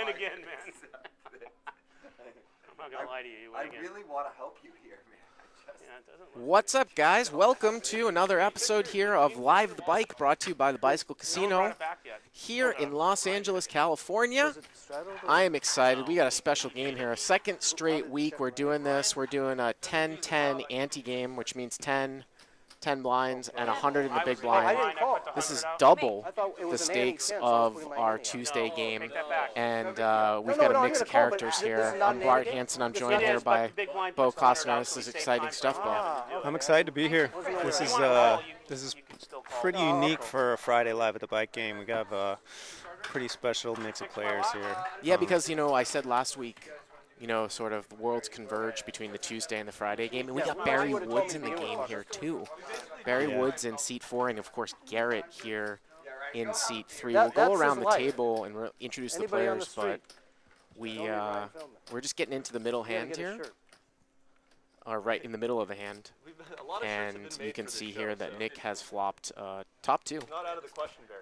win again, man. I'm not going to lie to you. You win again. I really want to help you here, man. What's up, guys? Welcome to another episode here of Live the Bike, brought to you by the Bicycle Casino here in Los Angeles, California. I am excited. We got a special game here. A second straight week we're doing this. We're doing a 10-10 ante game, which means 10 blinds and 100 in the big blind. This is double the stakes of our Tuesday game, and we've got a mix of characters here. I'm Bart Hansen. I'm joined here by Bo Costner. This is exciting stuff, Bo. I'm excited to be here. This is pretty unique for a Friday Live at the Bike game. We got a pretty special mix of players here. Yeah, because, you know, I said last week, you know, sort of the worlds converge between the Tuesday and the Friday game. And we got Barry Woods in the game here, too. Barry Woods in seat 4, and, of course, Garrett here in seat 3. We'll go around the table and introduce the players, but we're just getting into the middle hand here, or right in the middle of the hand. And you can see here that Nick has flopped top 2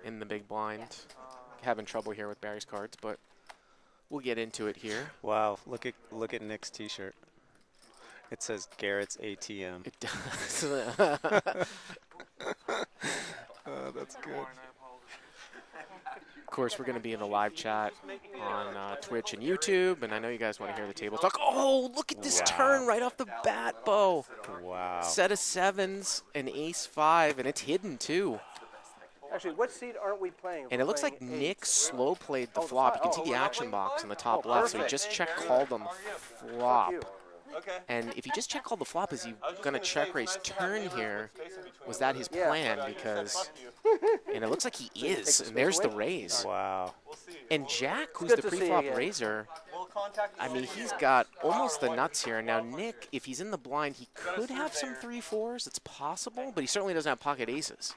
in the big blind. Having trouble here with Barry's cards, but we'll get into it here. Wow, look at Nick's T-shirt. It says Garrett's ATM. It does. Oh, that's good. Of course, we're going to be in the live chat on Twitch and YouTube, and I know you guys want to hear the table talk. Oh, look at this turn right off the bat, Bo. Wow. Set of 7s, an ace-5, and it's hidden, too. Actually, what seat aren't we playing? And it looks like Nick slow played the flop. You can see the action box in the top left, so he just check called them flop. And if he just check called the flop, is he going to check raise turn here? Was that his plan? Because, and it looks like he is, and there's the raise. Wow. And Jack, who's the pre-flop raiser, I mean, he's got almost the nuts here. Now, Nick, if he's in the blind, he could have some 3-4s. It's possible, but he certainly doesn't have pocket aces.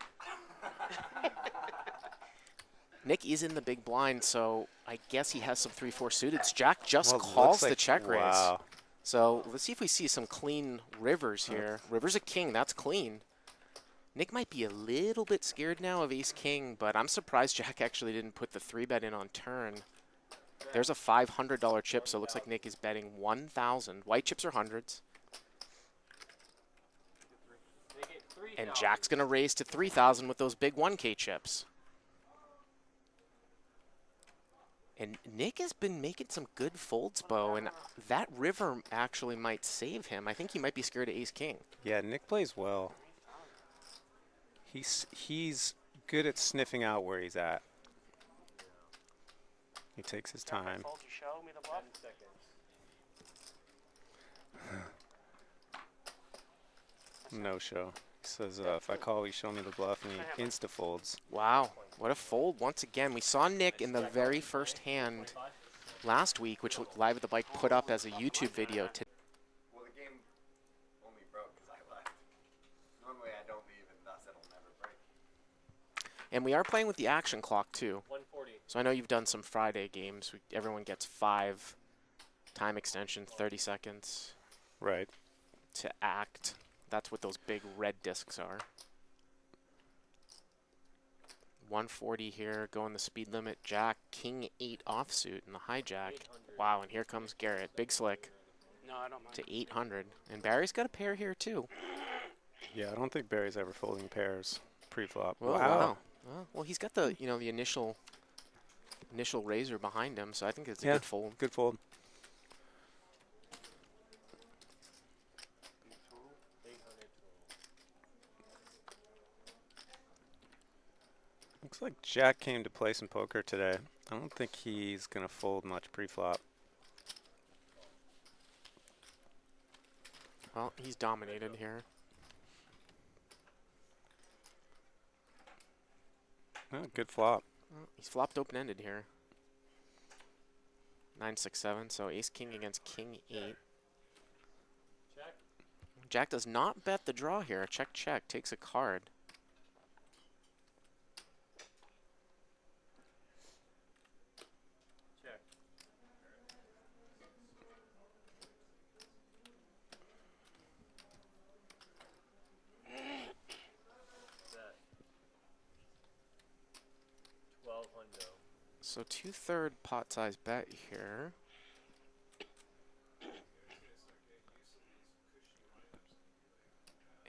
Nick is in the big blind, so I guess he has some 3-4 suiteds. Jack just calls the check raise. So let's see if we see some clean rivers here. River's a king. That's clean. Nick might be a little bit scared now of ace-king, but I'm surprised Jack actually didn't put the 3-bet in on turn. There's a $500 chip, so it looks like Nick is betting 1,000. White chips are hundreds. And Jack's going to raise to 3,000 with those big 1K chips. And Nick has been making some good folds, Bo, and that river actually might save him. I think he might be scared of ace-king. Yeah, Nick plays well. He's good at sniffing out where he's at. He takes his time. No show. He says, if I call, you show me the bluff, and he insta-folds. Wow, what a fold once again. We saw Nick in the very first hand last week, which Live at the Bike put up as a YouTube video today. Well, the game only broke because I left. Normally I don't leave, and thus it'll never break. And we are playing with the action clock, too. 140. So I know you've done some Friday games. Everyone gets 5 time extension, 30 seconds. Right. To act. That's what those big red discs are. 140 here, going the speed limit. Jack, king 8 offsuit in the hijack. Wow, and here comes Garrett. Big slick. No, I don't mind. To 800. And Barry's got a pair here, too. Yeah, I don't think Barry's ever folding pairs pre-flop. Well, wow. Well, he's got the, you know, the initial raiser behind him, so I think it's a good fold. Good fold. Looks like Jack came to play some poker today. I don't think he's going to fold much pre-flop. Well, he's dominated here. Oh, good flop. Well, he's flopped open-ended here. 9-6-7, so ace-king against king 8. Jack does not bet the draw here. Check, takes a card. So 2/3 pot size bet here.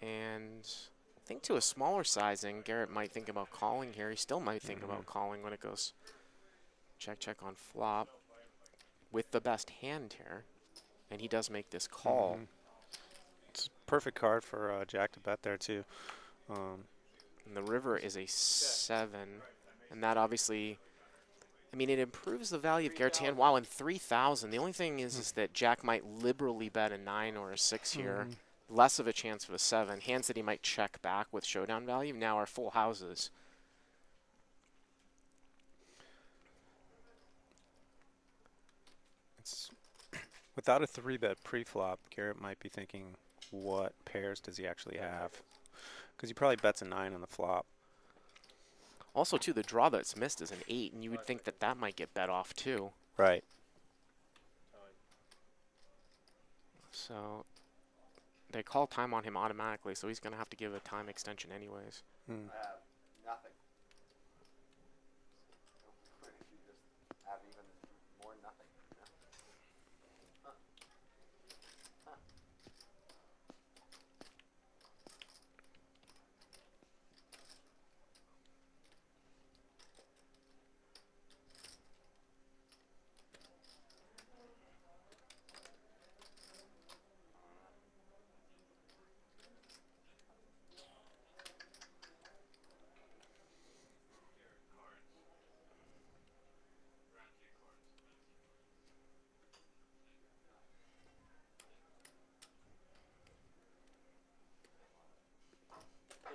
And I think to a smaller sizing, Garrett might think about calling here. He still might think about calling when it goes check, check on flop with the best hand here. And he does make this call. It's a perfect card for Jack to bet there, too. And the river is a 7. And that obviously, I mean, it improves the value of Garrett's hand. Wow, and 3,000. The only thing is that Jack might liberally bet a 9 or a 6 here. Less of a chance of a 7. Hands that he might check back with showdown value now are full houses. It's without a 3-bet pre-flop, Garrett might be thinking, what pairs does he actually have? Because he probably bets a 9 on the flop. Also, too, the draw that's missed is an 8, and you would think that that might get bet off, too. Right. So they call time on him automatically, so he's going to have to give a time extension anyways. Nothing. If you just have even more nothing.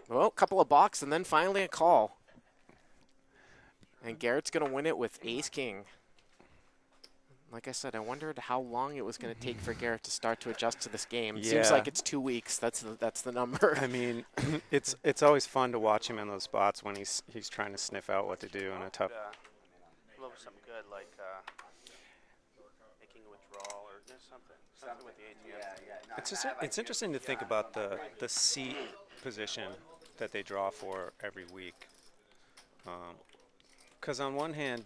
Well, a couple of balks and then finally a call. And Garrett's going to win it with ace-king. Like I said, I wondered how long it was going to take for Garrett to start to adjust to this game. It seems like it's 2 weeks. That's the number. I mean, it's always fun to watch him in those spots when he's trying to sniff out what to do in a tough. Love something good like making a withdrawal or something with the ATM. It's interesting to think about the seat position that they draw for every week. Because on one hand,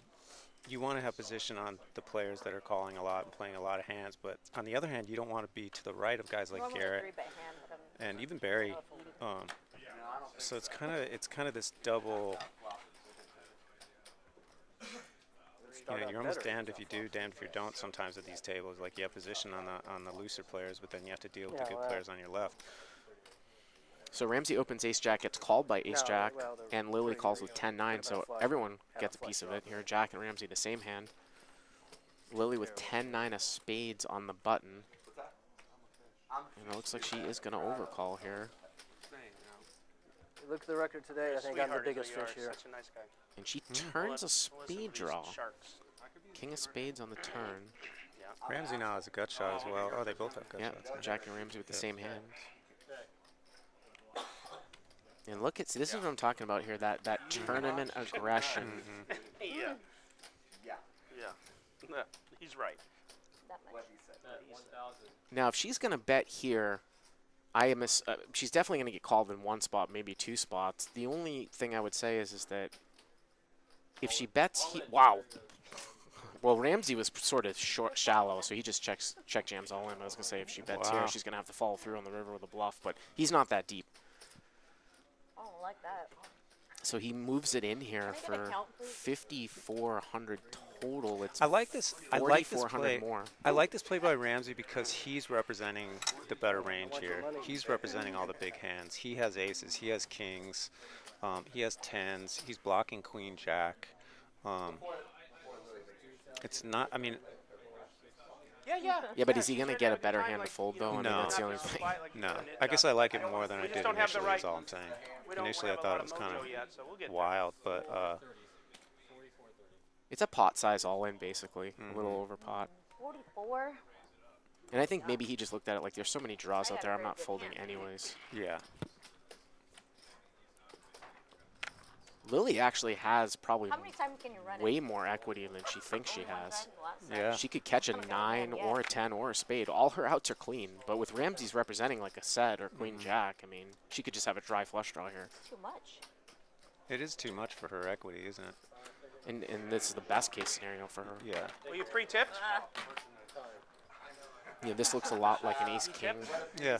you want to have position on the players that are calling a lot and playing a lot of hands, but on the other hand, you don't want to be to the right of guys like Garrett and even Barry. So it's kind of this double. You know, you're almost damned if you do, damned if you don't. Sometimes at these tables, like you have position on the looser players, but then you have to deal with the good players on your left. So Ramsey opens ace-jack, gets called by ace-jack, and Lily calls with 10-9, so everyone gets a piece of it here. Jack and Ramsey the same hand. Lily with 10-9 of spades on the button. And it looks like she is going to overcall here. Look at the record today. I think I'm the biggest fish here. Such a nice guy. And she turns a spade draw. King of spades on the turn. Ramsey now has a gut shot as well. Oh, they both have gut shots. Jack and Ramsey with the same hands. And look at, see, this is what I'm talking about here, that tournament aggression. Yeah. He's right. What he said. Now, if she's going to bet here, she's definitely going to get called in one spot, maybe 2 spots. The only thing I would say is that if she bets, wow. Well, Ramsey was sort of shallow, so he just check jams all in. I was going to say if she bets here, she's going to have to follow through on the river with a bluff, but he's not that deep. Oh, I like that. So he moves it in here for 5,400 total. It's I like this play. More. I like this play by Ramsey because he's representing the better range here. He's representing all the big hands. He has aces. He has kings. He has 10s. He's blocking queen jack. It's not. I mean. Yeah, but is he going to get a better hand to fold, though? I mean, that's the only thing. No. I guess I like it more than I did initially, is all I'm saying. Initially, I thought it was kind of wild, but... it's a pot size all-in, basically. A little over pot. 44? And I think maybe he just looked at it like there's so many draws out there, I'm not folding anyways. Yeah. Lily actually has probably How many times can you run way more equity than she thinks she has. Yeah. She could catch a 9 or a 10 or a spade. All her outs are clean. But with Ramsey's representing like a set or queen jack, I mean, she could just have a dry flush draw here. Too much. It is too much for her equity, isn't it? And this is the best case scenario for her. Yeah. Were you pre-tipped? Yeah, this looks a lot like an ace-king. Yeah.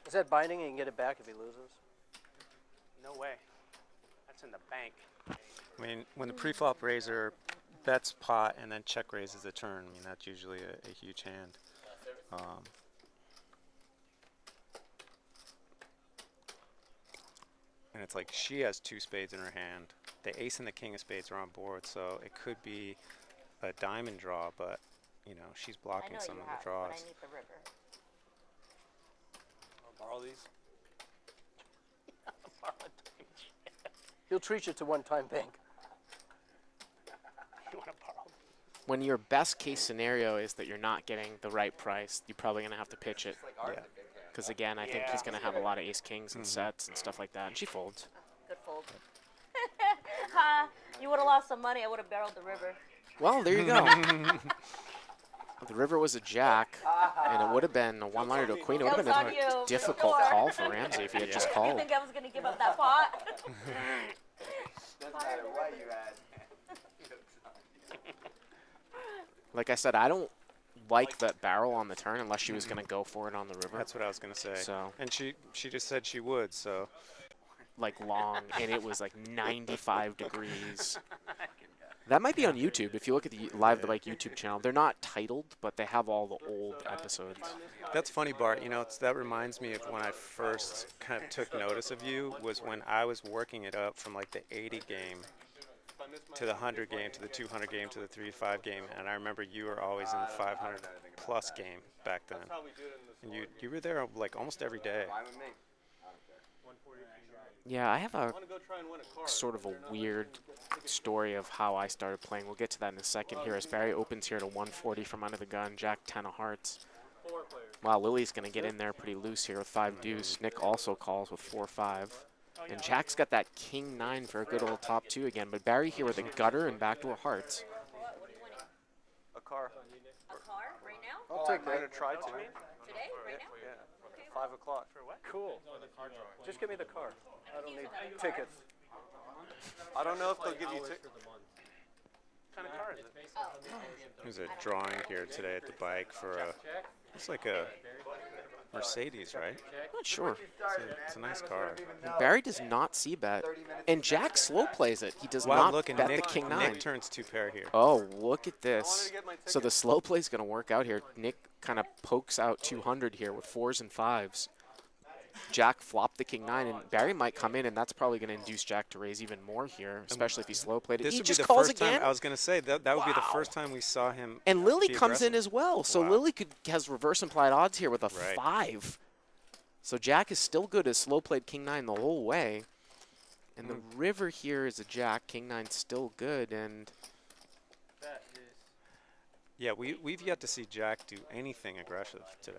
Is that binding and you can get it back if he loses? No way. That's in the bank. I mean, when the pre-flop raiser bets pot and then check raises the turn, I mean, that's usually a huge hand. And it's like she has 2 spades in her hand. The ace and the king of spades are on board, so it could be a diamond draw, but, you know, she's I blocking know some you of have, the but draws. I need the river. Borrow these. He'll treat you to one-time bank. You want to borrow? When your best case scenario is that you're not getting the right price, you're probably going to have to pitch it. Yeah. Because, again, I think he's going to have a lot of ace-kings and sets and stuff like that. And she folds. Good fold. Ha! You would have lost some money. I would have barreled the river. Well, there you go. The river was a jack, and it would have been a one-liner to a queen. It would have Joke's been on a you. difficult Sure. call for Ramsey if he had just You called. think I was going to give up that pot? Doesn't matter what you had. Like I said, I don't like that barrel on the turn unless she was going to go for it on the river. That's what I was going to say. So, And she just said she would, so. like, long, and it was like 95 degrees. That might be on YouTube. If you look at the Live the Bike YouTube channel, they're not titled, but they have all the old episodes. That's funny, Bart. You know, that reminds me of when I first kind of took notice of you was when I was working it up from like the 80 game to the 100 game to the 200 game to the 3-5 game, and I remember you were always in the 500 plus game back then. And you were there like almost every day. Fine with me. Yeah, I have a sort of a weird story of how I started playing. We'll get to that in a second here as Barry opens here to 140 from under the gun, Jack 10 of hearts. Wow, Lily's going to get in there pretty loose here with 5 deuce. Nick also calls with 4-5. And Jack's got that king 9 for a good old top 2 again. But Barry here with a gutter and backdoor hearts. What are you winning? A car. A car right now? I'll take that. Today? Right now? Yeah. Okay. 5 o'clock. For what? Cool. Just give me the car. I don't need tickets. I don't know if they'll give you tickets. What kind of car is it? There's a drawing here today at the bike for a, it's like a Mercedes, right? Not sure. It's a nice car. Barry does not see bet. And Jack slow plays it. He does Wow, not look, and bet Nick, the king 9. Nick turns 2 pair here. Oh, look at this. So the slow play is going to work out here. Nick kind of pokes out 200 here with 4s and 5s. Jack flopped the king 9, and Barry might come in, and that's probably going to induce Jack to raise even more here, especially if he slow played it. This He would be just the calls first again. time, I was going to say, that would be the Wow. first time we saw him. And Lily be comes in aggressive. as well. So Wow. Lily has reverse implied odds here with a Right. 5. So Jack is still good as slow played king 9 the whole way. And the river here is a jack. King 9 still good. And Yeah, we've yet to see Jack do anything aggressive today.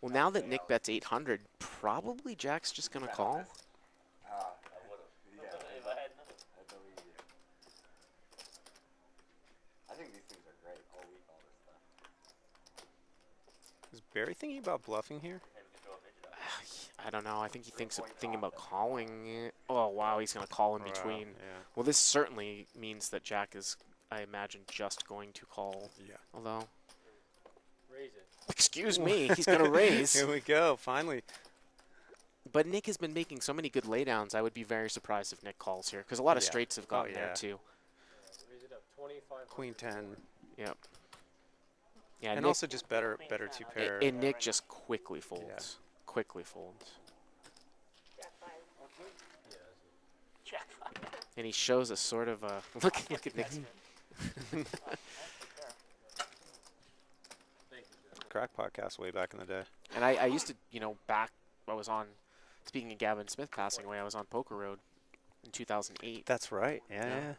well, now that Nick bets 800, probably Jack's just going to call. I would have. Yeah. I believe you. I think these things are great all week, all this stuff. Is Barry thinking about bluffing here? I don't know. I think he thinking about calling it. Oh, wow, he's going to call in Wow, between. yeah. Well, this certainly means that Jack is, I imagine, just going to call. Yeah. Although, Raise it. excuse me, he's going to raise. Here we go, finally. But Nick has been making so many good laydowns, I would be very surprised if Nick calls here. Because a lot of Yeah. straights have Oh, gotten there, yeah. too. Raise it up. 25. Queen 10. Yep. Yeah, And Nick, also just better 2 pair. and Nick just quickly folds. Quickly folds. Jack 5. Jack 5. And he shows a sort of a look at Nick's. Crack podcast way back in the day. And I used to, back I was on, speaking of Gavin Smith passing away, I was on Poker Road in 2008. That's right. Yeah.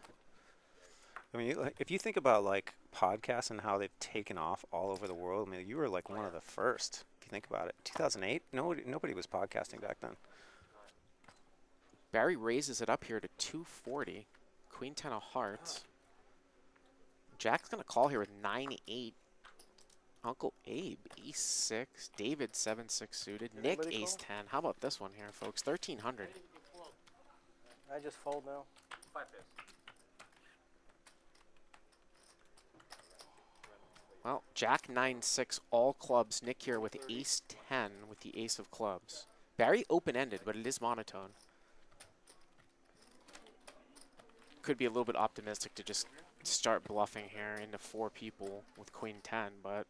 I mean, if you think about like podcasts and how they've taken off all over the world, I mean, you were like one of the first. If you think about it, 2008, nobody was podcasting back then. Barry raises it up here to 240. Queen 10 of hearts. Jack's going to call here with 9-8. Uncle Abe, E6. David, 7-6 suited. Nick, Ace 10. How about this one here, folks? 1,300. I just fold now. Well, Jack 9-6, all clubs. Nick here with ace 10 with the ace of clubs. Very open-ended, but it is monotone. Could be a little bit optimistic to just start bluffing here into 4 people with queen 10, but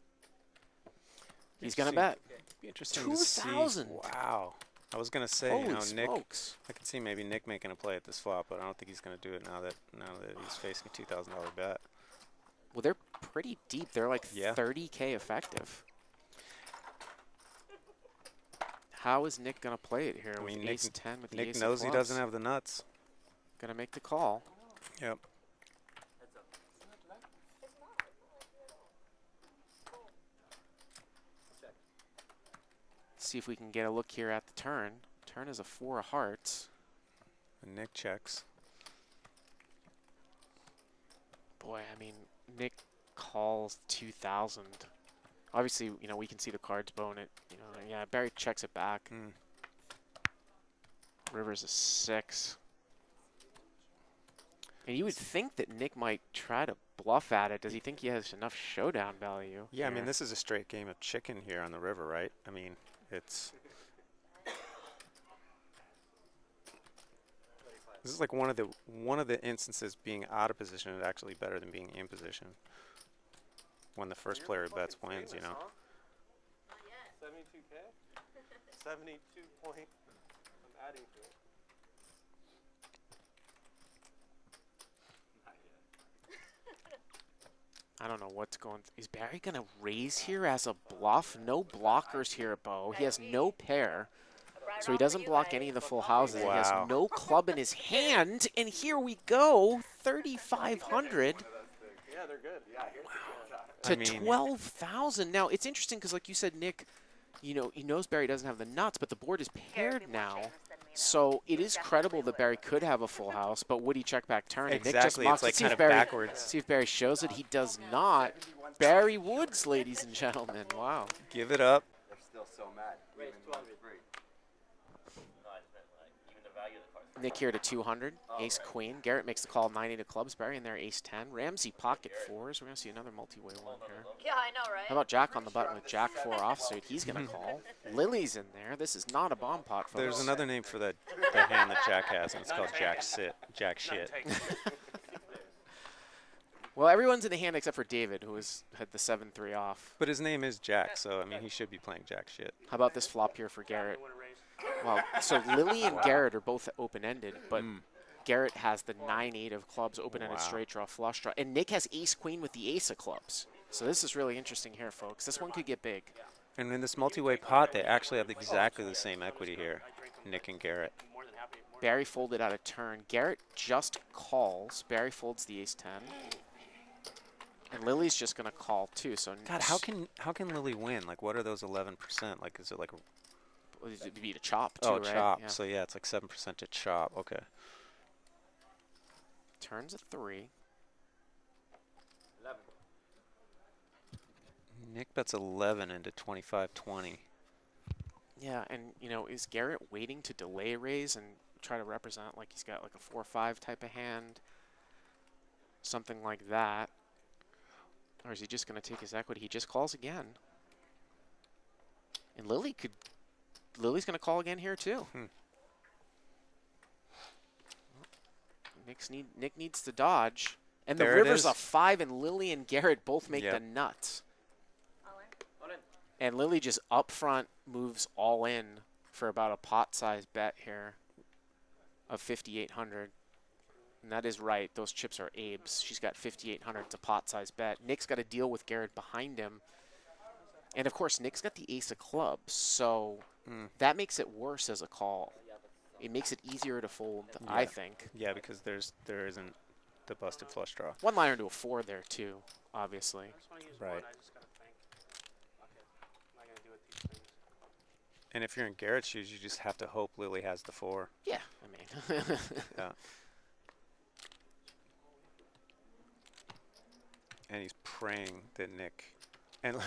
he's going to bet. Be interesting to see. 2,000. Wow. I was gonna say, Holy you know, Nick. smokes. I can see maybe Nick making a play at this flop, but I don't think he's gonna do it now that he's facing a $2,000 bet. Well, they're pretty deep. They're like Yeah. 30K effective. How is Nick going to play it here I with mean, ace 10 with the Nick ace knows of he clubs? doesn't have the nuts. Going to make the call. Yep. See if we can get a look here at the turn. Turn is a 4 of hearts. And Nick checks. Boy, I mean, Nick calls 2,000. Obviously, you know, we can see the cards bone it. You know, yeah, Barry checks it back. Mm. River's a 6. And you would think that Nick might try to bluff at it. Does he think he has enough showdown value? Yeah, I mean, here? this is a straight game of chicken here on the river, right? I mean, it's... This is like one of the instances being out of position is actually better than being in position. When the first player bets wins, you know. 72K? 72 point. I'm adding to it. I don't know what's going. Is Barry going to raise here as a bluff? No blockers here at Bo. He has no pair. So he doesn't block any of the full houses. He has Wow. no club in his hand. And here we go. 3,500 Yeah, they're good. Yeah, to I mean- 12,000. Now, it's interesting because, like you said, Nick, you know, he knows Barry doesn't have the nuts, but the board is paired now. So it is credible that Barry could have a full house, but would he check back turn? And Nick just Exactly, mocks it's it. like See kind if of Barry- backwards. See if Barry shows it. He does not. Barry Woods, ladies and gentlemen. Wow. Give it up. They're still so mad. Even when it's free. Nick here to 200. Ace Queen. Garrett makes the call. 9-8 of clubs. Barry in there. Ace 10. Ramsey pocket 4s. We're gonna see another multi-way one here. Yeah, I know, right? How about Jack on the button with Jack 4 offsuit? He's gonna call. Lily's in there. This is not a bomb pot, folks. There's another name for the hand that Jack has, and it's called Jack Shit. Well, everyone's in the hand except for David, who had the 7-3 off. But his name is Jack, so I mean he should be playing Jack Shit. How about this flop here for Garrett? Well, so Lily and Garrett are both open-ended, but Garrett has the 9-8 of clubs, open-ended Wow. straight draw, flush draw, and Nick has ace queen with the ace of clubs. So this is really interesting here, folks. This one could get big. And in this multi-way pot, they actually have exactly the same equity here, Nick and Garrett. Barry folded out a turn. Garrett just calls. Barry folds the ace 10. And Lily's just going to call too. So God, how can Lily win? Like, what are those 11%? Like, is it like a it'd be to chop too, oh right? chop? Yeah. So yeah, it's like 7% to chop. Okay. Turns a 3. Nick bets 11 into 25-20. Yeah, and you know, is Garrett waiting to delay raise and try to represent like he's got like a 4-5 type of hand, something like that, or is he just going to take his equity? He just calls again, and Lily's going to call again here too. Nick needs to dodge, and There the it river's is. a 5, and Lily and Garrett both make Yep. the nuts. And Lily just up front moves all in for about a pot-sized bet here of 5,800. And that is right. Those chips are Abe's. She's got 5,800. It's a pot-sized bet. Nick's got to deal with Garrett behind him. And, of course, Nick's got the ace of clubs. So that makes it worse as a call. It makes it easier to fold, I think. Yeah, because there isn't the busted flush draw. One liner into a 4 there, too, obviously. Right. And if you're in Garrett's shoes, you just have to hope Lily has the 4. Yeah, I mean. Yeah. And he's praying that Nick. And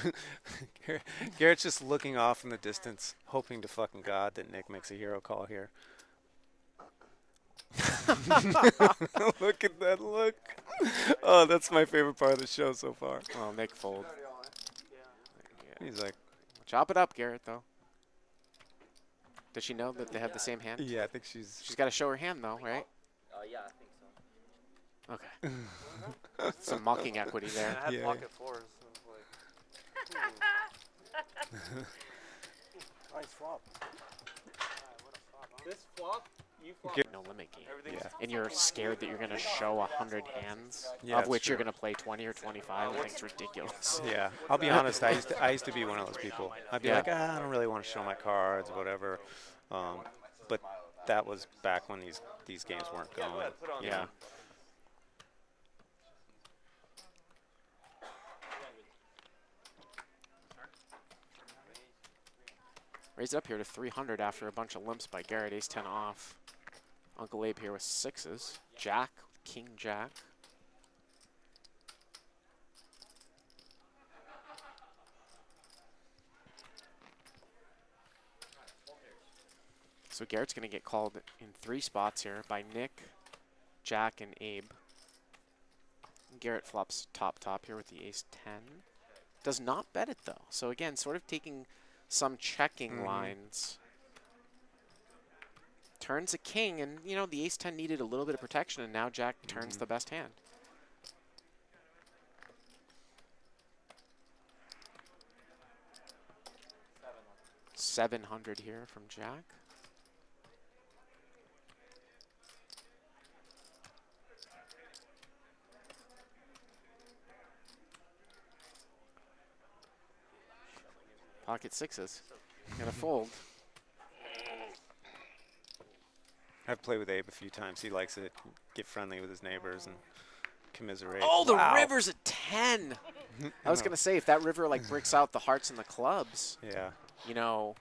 Garrett's just looking off in the distance, hoping to fucking God that Nick makes a hero call here. Look at that look. Oh, that's my favorite part of the show so far. Well, Nick fold. He's like, Chop it up, Garrett, though. Does she know that they have the same hand? yeah, I think she's. She's got to show her hand, though, right? Yeah, I think so. Okay. Some mocking equity there. I had Yeah. pocket fours. So I was like, Nice flop. this flop, you flop. No limit game. Everything's Yeah. And you're scared that you're going to show 100 hands, Yeah, of that's which you're true. going to play 20 or 25. I think it's ridiculous. Yeah, I'll be honest. I used to be one of those people. I'd be Yeah. like, I don't really want to show my cards, whatever. But that was back when these games weren't going. put on Yeah. Raised up here to 300 after a bunch of limps by Garrett. Ace 10 off. Uncle Abe here with sixes. Jack, King Jack. So Garrett's going to get called in 3 spots here by Nick, Jack, and Abe. Garrett flops top here with the ace 10. Does not bet it though. So again, sort of taking some checking lines. Turns a king, and you know the ace 10 needed a little bit of protection, and now Jack turns the best hand. $700 here from Jack. Pocket sixes. Gonna fold. I've played with Abe a few times. He likes it. Get friendly with his neighbors and commiserate. Oh, the Wow. river's a 10. I was gonna say if that river like breaks out the hearts and the clubs, Yeah. you know,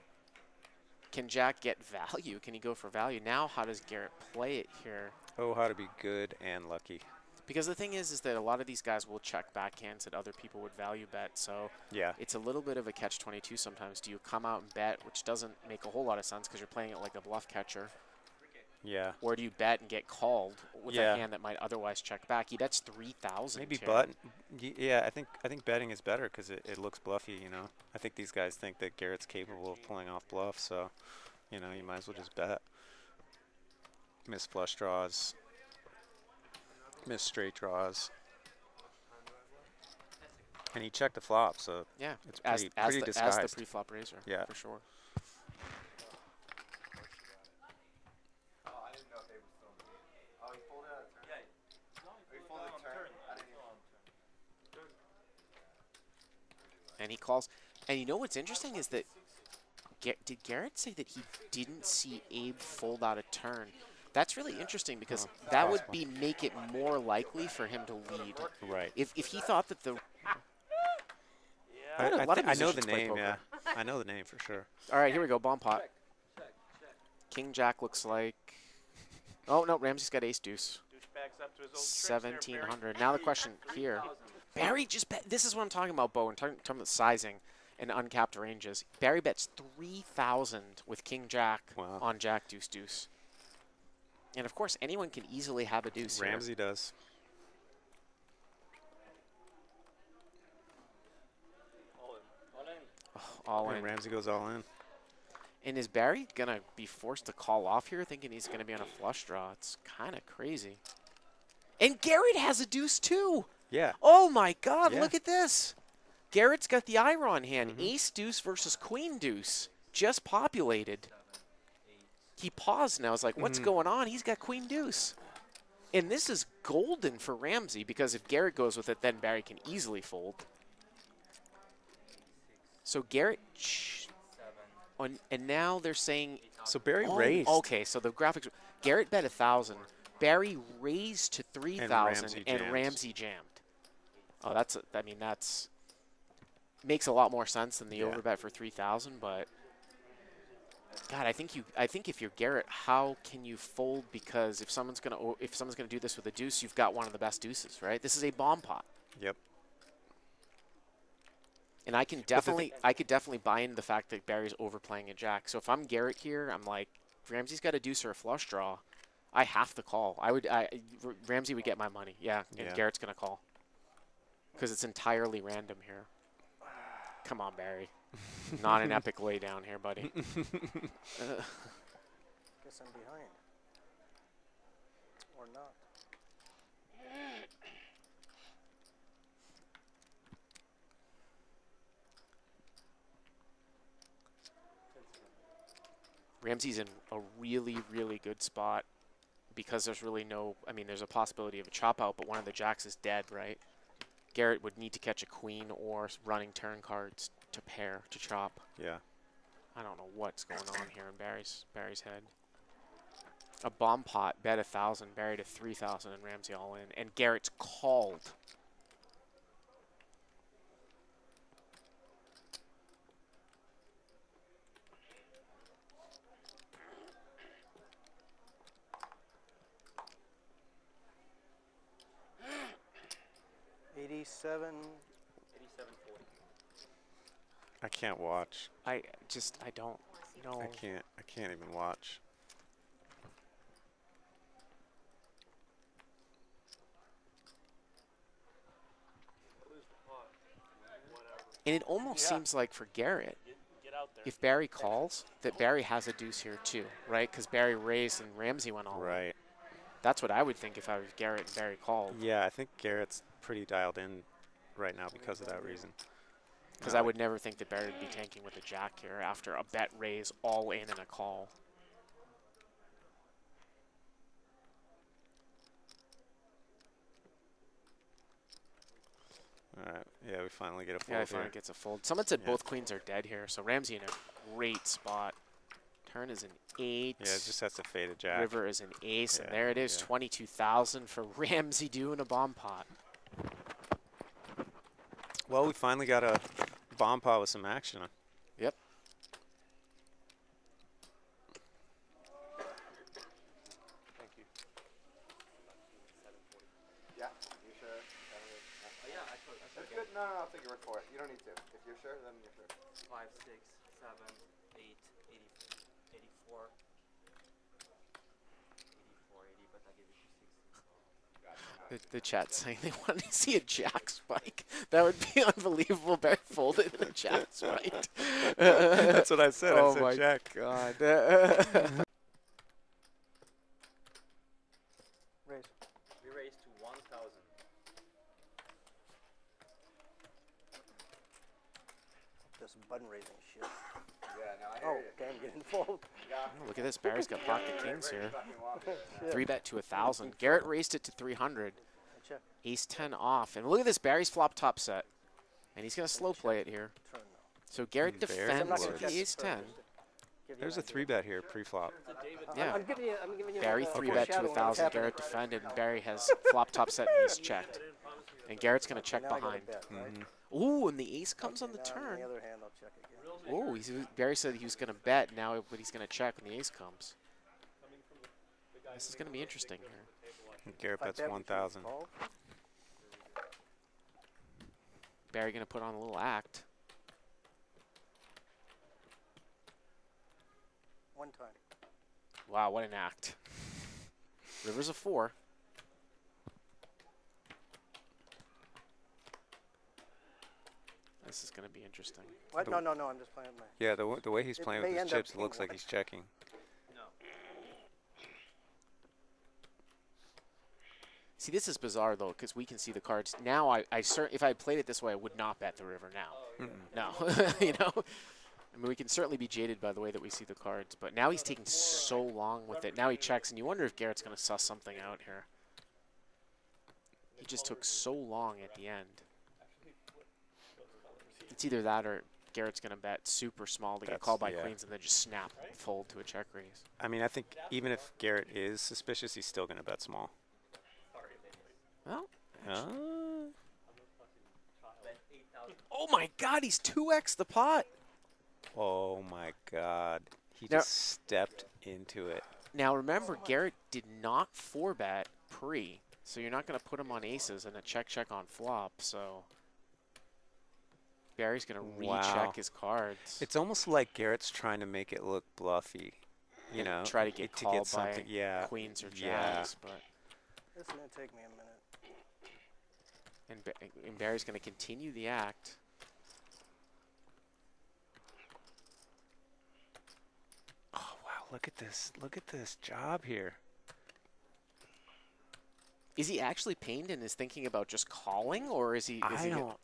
can Jack get value? Can he go for value? Now how does Garrett play it here? Oh, how to be good and lucky. Because the thing is that a lot of these guys will check backhands that other people would value bet. So Yeah. it's a little bit of a catch-22 sometimes. Do you come out and bet, which doesn't make a whole lot of sense because you're playing it like a bluff catcher, Yeah. or do you bet and get called with Yeah. a hand that might otherwise check back? He bets 3,000. Maybe here. yeah, I think betting is better because it looks bluffy, you know. I think these guys think that Garrett's capable of pulling off bluffs, so, you know, you might as well just bet. Miss flush draws. Miss straight draws. And he checked the flop, so Yeah, it's as pretty the disguised. pre-flop raiser. Yeah. For sure. Oh, I didn't know if they were still in the game. Oh, he folded out a turn? Yeah. He folded a turn? I didn't even. And he calls. And you know what's interesting is that did Garrett say that he didn't see Abe fold out a turn? That's really interesting because that would make it more likely for him to lead. Right. If he thought that the I, a I, lot of I know the musicians play name, poker. yeah. I know the name for sure. All right, here we go, bomb pot. King Jack looks like. Oh no, Ramsey's got ace deuce. Douchebags up to his old tricks there, Barry. 1,700. Now the question here, Barry just bet. This is what I'm talking about, Bo. And talking about sizing and uncapped ranges. Barry bets 3,000 with King Jack Wow. on Jack deuce deuce. And of course, anyone can easily have a deuce here. Ramsey does. All And in. Ramsey goes all in. And is Barry gonna be forced to call off here, thinking he's gonna be on a flush draw? It's kind of crazy. And Garrett has a deuce too. Yeah. Oh my God! Yeah. Look at this. Garrett's got the Iron hand. Ace deuce versus Queen deuce just populated. He paused now. It's like, what's going on? He's got Queen deuce. And this is golden for Ramsey because if Garrett goes with it, then Barry can easily fold. So Garrett, and now they're saying. So Barry Oh, raised. Okay, so the graphics. Garrett bet 1,000. Barry raised to 3,000, Ramsey and jammed. Ramsey jammed. Oh, that's. I mean, that's makes a lot more sense than the Yeah. overbet for 3,000. But God, I think if you're Garrett, how can you fold? Because if someone's gonna do this with a deuce, you've got one of the best deuces, right? This is a bomb pot. Yep. And I could definitely buy into the fact that Barry's overplaying a jack. So if I'm Garrett here, I'm like, Ramsey's got a deuce or a flush draw. I have to call. Ramsey would get my money. Yeah, and Garrett's going to call. Because it's entirely random here. Come on, Barry. Not an epic laydown here, buddy. Guess I'm behind. Or not. Ramsey's in a really, really good spot because there's really no, I mean, there's a possibility of a chop out, but one of the jacks is dead, right? Garrett would need to catch a queen or running turn cards to pair, to chop. Yeah. I don't know what's going on here in Barry's head. A bomb pot, bet 1,000, Barry to 3,000, and Ramsey all in. And Garrett's called. $87. I can't watch. I don't know. I can't even watch. And it almost seems like for Garrett, if Barry calls, that Barry has a deuce here too, right? Because Barry raised and Ramsey went all in. Right. That's what I would think if I was Garrett and Barry called. Yeah, I think Garrett's pretty dialed in right now because of that reason. Because I would never think that Barry would be tanking with a jack here after a bet raise, all in, and a call. All right. Yeah, we finally get a fold. Yeah, he finally gets a fold. Someone said both queens are dead here, so Ramsey in a great spot. Turn is an 8. Yeah, it just has to fade a jack. River is an ace, and there it is, 22,000 for Ramsey doing a bomb pot. Well, we finally got a bomb pot with some action. Yep. Thank you. Yeah, you sure? Yeah, I told That's good. No, I'll take your word for it. You don't need to. If you're sure, then you're sure. 5, 6, 7, 8, 84. 84, 80, but I give it to 6. The chat's saying they want to see a jack spike. That would be unbelievable. Barry folded in a jack spike. That's what I said. Oh I said my jack. God. Raise. We raised to 1,000. This button raising shit. Yeah, no, I Oh, hear you. damn, getting fold. Look at this. Barry's got pocket kings here. 3-bet to 1,000. Garrett raised it to 300. I check. Ace 10 off. And look at this. Barry's flop top set. And he's going to slow play it here. Turn now. So Garrett Barry defends I'm not gonna with check the ace this 10. first. Give you There's an a idea. 3-bet here pre-flop. Yeah. I'm giving you Barry a 3-bet to foreshadowing of what's 1,000. happening. Garrett defended. And Barry has flop top set and ace checked. And Garrett's going to check Now I gotta behind. bet, right? Ooh, and the ace comes on the Now, turn. On the other hand, I'll check again. Ooh, Barry said he was going to bet. Now, but he's going to check when the ace comes. This is going to be interesting here. Garrett If I bets bet, would you 1,000. call? Barry going to put on a little act. One time. Wow, what an act. River's a 4. This is going to be interesting. What? No, I'm just playing my. Yeah, the way he's It playing may with his end up chips, it being looks like one. he's checking. See, this is bizarre, though, because we can see the cards. Now, if I played it this way, I would not bet the river now. No. You know? I mean, we can certainly be jaded by the way that we see the cards, but now he's taking so long with it. Now he checks, and you wonder if Garrett's going to suss something out here. He just took so long at the end. It's either that or Garrett's going to bet super small to get That's- called by yeah. queens and then just snap fold to a check raise. I mean, I think even if Garrett is suspicious, he's still going to bet small. Well, Bet 8,000. oh my God, he's 2x the pot. Oh my God. He Now- just stepped into it. Now remember, Garrett did not 4-bet pre, so you're not going to put him on aces and a check on flop, so Barry's going to Wow. recheck his cards. It's almost like Garrett's trying to make it look bluffy. you know, try to get to called get something. by Yeah. queens or Yeah. jacks, but This is going to take me a minute. and Barry's going to continue the act. Oh wow! Look at this! Look at this job here. Is he actually pained and is thinking about just calling, or is he? I don't.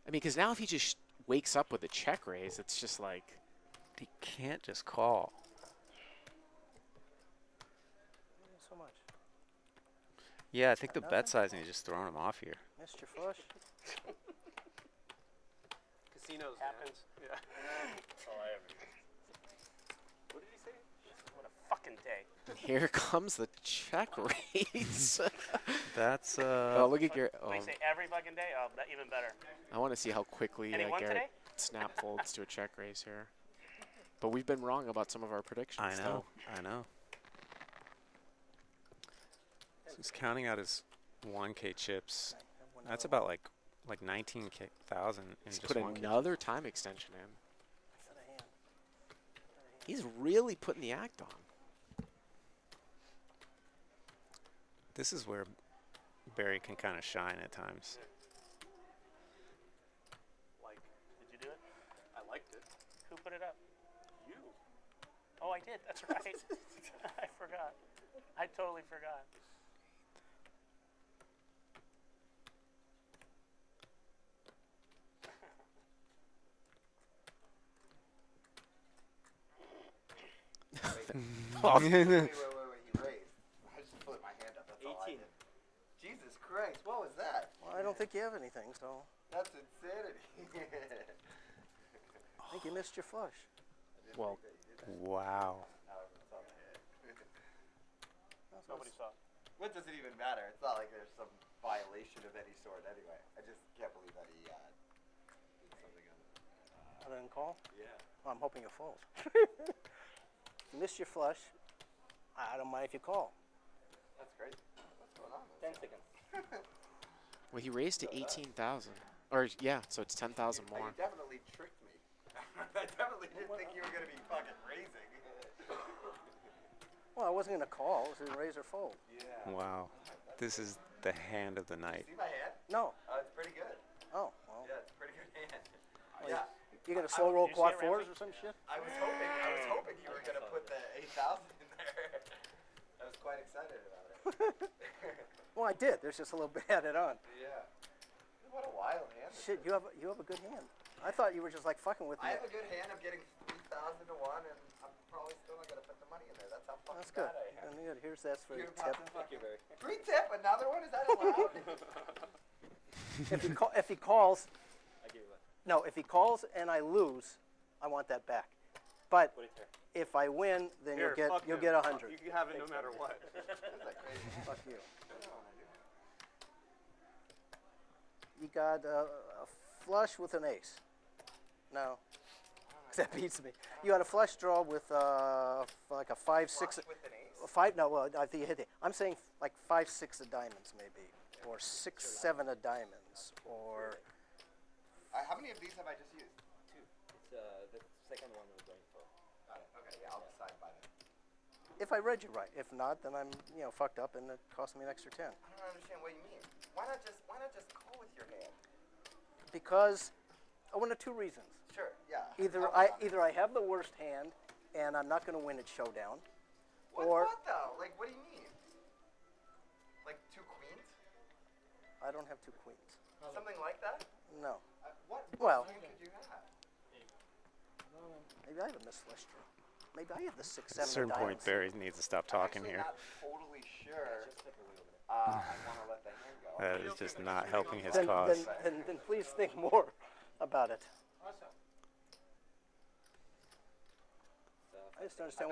I mean, because now if he just wakes up with a check raise, it's just like He can't just call. Not so much. Yeah, I think the bet sizing is just throwing him off here. Missed your flush. Casinos Happens. Yeah. That's all I ever do. What did he say? What a fucking day. here comes the check raise. That's Oh, look at Garrett. What do you say? Every fucking day? Oh, that even better. I want to see how quickly Anyone Garrett today? snap folds to a check raise here. But we've been wrong about some of our predictions. I know. I know. So he's counting out his 1K chips. That's about like 19,000 in He's just put 1K. another time extension in. Set a hand. He's really putting the act on. This is where Barry can kind of shine at times. Like, did you do it? I liked it. Who put it up? You. Oh, I did. That's right. I forgot. I totally forgot. Wait, he raised. I just put my hand up. That's all I 18. did. Jesus Christ, what was that? Well, I don't think you have anything, so That's insanity. I think you missed your flush. Well, Wow. Nobody saw. What does it even matter? It's not like there's some violation of any sort anyway. I just can't believe that he did something Other than call? Yeah. Well, I'm hoping it falls. You missed your flush. I don't mind if you call. That's crazy. What's going on? 10 seconds. well, he raised to 18,000. Or yeah, so it's 10,000 You more. definitely tricked me. I definitely didn't think you were going to be fucking raising. Well, I wasn't going to call. It was going to raise or fold. Yeah. Wow. This is the hand of the night. See my hand? No. It's pretty good. Oh, well. Yeah, it's a pretty good hand. Well, Yeah. You going to slow roll Did you see quad it, fours Ramsey? or some shit? I was hoping you were going to put the 8,000 in there. I was quite excited about it. Well, I did. There's just a little bit added on. Yeah. What a wild hand. Shit, you have a good hand. I thought you were just like fucking with me. I have a good hand of getting 3,000 to 1, and I'm probably still not going to put the money in there. That's how fucking That's good. bad I am. And good. Here's that's for You're your about tip. to fucking free tip, another one? Is that allowed? If he calls, I gave you that. no, if he calls and I lose, I want that back. But What do you say? if I win, then Here, fuck you'll him. get 100. You can have it no matter what. Fuck you. You got a flush with an ace. No. 'Cause that beats me. You got a flush draw with like a 5, 6. Flush with an ace? 5, no, well, I think you hit it. I'm saying like 5, 6 of diamonds maybe. Or 6, 7 of diamonds. Or. How many of these have I just used? 2. It's the second one we're going for. Got it. Okay, yeah, I'll decide by then. If I read you right. If not, then I'm fucked up and it cost me an extra 10. I don't understand what you mean. Why not just call with your hand? Because one of 2 reasons. Sure, yeah. Either Tell me about it. either I have the worst hand and I'm not going to win at showdown, What though? Like, what do you mean? Like 2 queens? I don't have 2 queens. Something like that? No. What Well- hand could you have? Maybe I have a misflush draw. Maybe I have the 6, 7 At a certain of point, diamonds. Barry needs to stop talking I'm here. actually not totally sure. I want to let the hand go. That is just not helping his Then, cause. then please think more about it. I just don't understand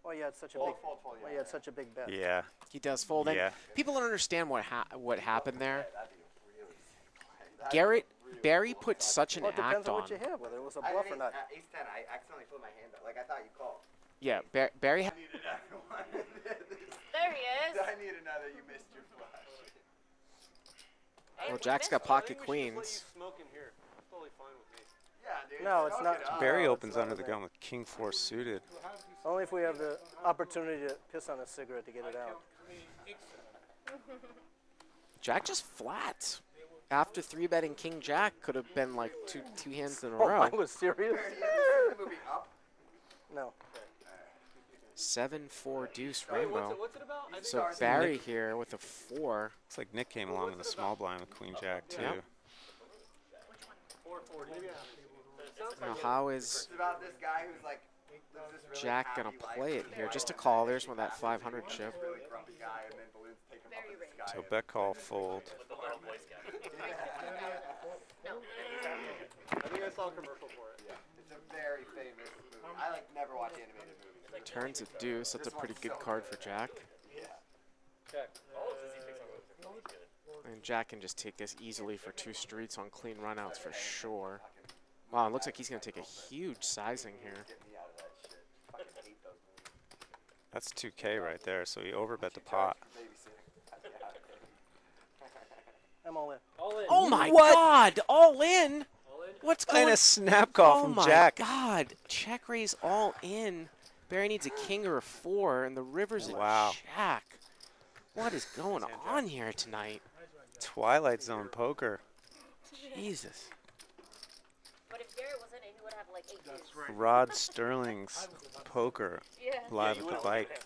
why you had such a big Fold, why you had such a big bet. Yeah. He does fold. Yeah. And people don't understand what happened there. That'd be really sick. Garrett, Barry put such an Well, it depends act on on. what you have, whether it was a I bluff didn't- or not. Ace 10, I accidentally put my hand up. Like, I thought you called. Yeah, Barry. There he is. I need another. You missed your flush. Well, Jack's got I pocket think we should just let you queens. smoke in here. It's totally fine with me. No, it's not. Barry opens under the gun with king 4 suited. Only if we have the opportunity to piss on a cigarette to get it out. Jack just flat. After 3-betting King Jack, could have been like two hands in a Oh, row. I was serious? The movie Up. No. 7-4 deuce rainbow. What's it about? So Barry here with a 4. Looks like Nick came along in the small blind with queen jack too. Yep. 440. Now how is It's about this guy who's like lives this really Jack gonna happy life, play it but here? then Just a one call. day There's one that 500 chip. really grumpy guy, and then balloons take him up in the sky. So bet call fold. I think I saw a commercial for it. Yeah, it's a very famous movie. I like never watch animated movies. Turns a deuce. That's a pretty good card for Jack. Yeah. Check. And Jack can just take this easily for 2 streets on clean runouts for sure. Wow, it looks like he's going to take a huge sizing here. Get me out of that shit. Fucking hate those movies. That's 2K right there, so he overbet the pot. For babysitting. Yeah. I'm all in. All in. Oh my God! All in? All in. What's going And on? a snap call Oh from my Jack. God! Check raise all in. Barry needs a king or a 4, and the river's Wow. a jack. What is going on here tonight? Twilight Zone poker. Jesus. But if Garrett was in it, he would have like 8 deuces. Rod Sterling's poker Yeah. live at the bike.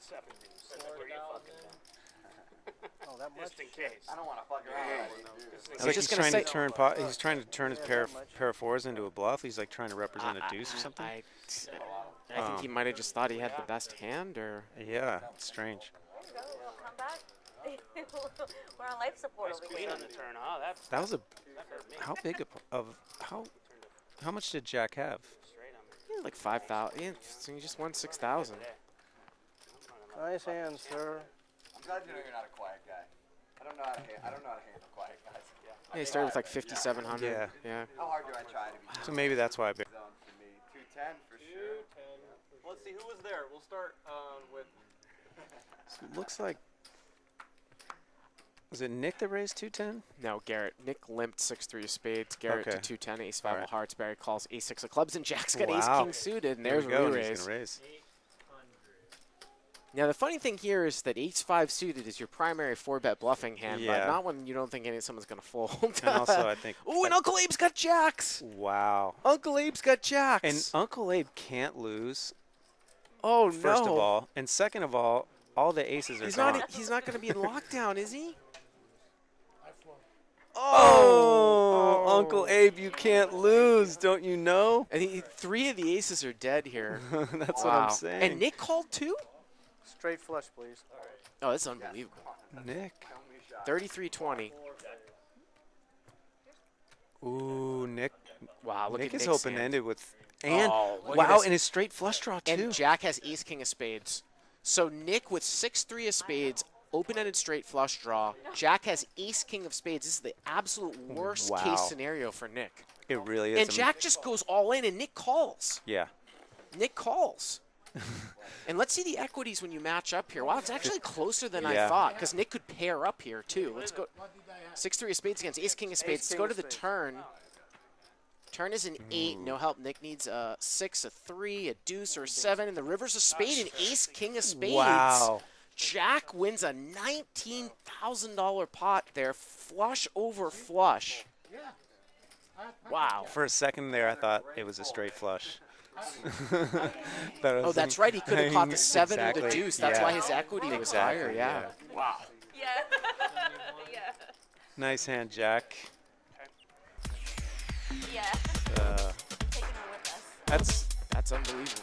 Oh, that much? Just in case. I don't want to fuck around with that dude. It's like just he's gonna trying to say- turn he's trying to turn his pair of 4s into a bluff. He's like trying to represent a deuce or something. I think he might have just thought he had the best hand, or Yeah, it's strange. There you go. We'll come back. We're on life support over Clean here. on the turn. Oh, That was a that hurt me. how big of how much did Jack have? Straight on me. like 5,000. Yeah, so he just won 6,000. Nice hand, sir. I'm glad to know you're not a quiet guy. I don't know how to handle quiet guys. Yeah, he started with like 5,700. Yeah. Yeah. How hard do I try to be? So maybe that's why I Zone for me. 210 for sure. 210. Let's see who was there. We'll start with. looks like was it Nick that raised 210? No, Garrett. Nick limped 6-3 of spades. Garrett Okay. to 210, ace 5 Alright. of hearts. Barry calls ace 6 of clubs, and Jack's got ace Wow. king suited, and There there's we a go. and re-raise. He's gonna raise. Now, the funny thing here is that ace 5 suited is your primary 4-bet bluffing hand, but Yeah. not when you don't think someone's going to fold. And also, I think. Ooh, and Uncle Abe's got jacks. Wow. Uncle Abe's got jacks. And Uncle Abe can't lose. oh, no. First of all, and second of all the aces are He's gone. not going to be in lockdown, is he? Oh, Uncle Abe, you can't lose, don't you know? And 3 of the aces are dead here. That's what Wow. I'm saying. And Nick called 2? Straight flush, please. Oh, that's unbelievable. Nick. 33-20. Ooh, Nick. Wow, look Nick at is Nick's hand. open-ended with, and look at wow, this. and his straight flush draw too. And Jack has ace king of spades. So Nick with 6-3 of spades, open-ended straight flush draw. Jack has ace king of spades. This is the absolute worst Wow. case scenario for Nick. It really is. And Jack just goes all in, and Nick calls. Yeah. Nick calls. And let's see the equities when you match up here. Wow, it's actually closer than I Yeah. thought, because Nick could pair up here too. Let's go. 6-3 of spades against ace king of spades. Let's go to the turn. Turn is an 8, no help. Nick needs a 6, a 3, a deuce, or a 7, and the river's a spade, and ace king of spades. Wow. Jack wins a $19,000 pot there, flush over flush. Wow. For a second there, I thought it was a straight flush. Oh, that's right. He could have caught the 7 or the Exactly. deuce. That's Yeah. why his equity was higher. Yeah. Wow. Yeah. Yeah. Nice hand, Jack. Yeah. Uh, Taking her with us. that's That's unbelievable.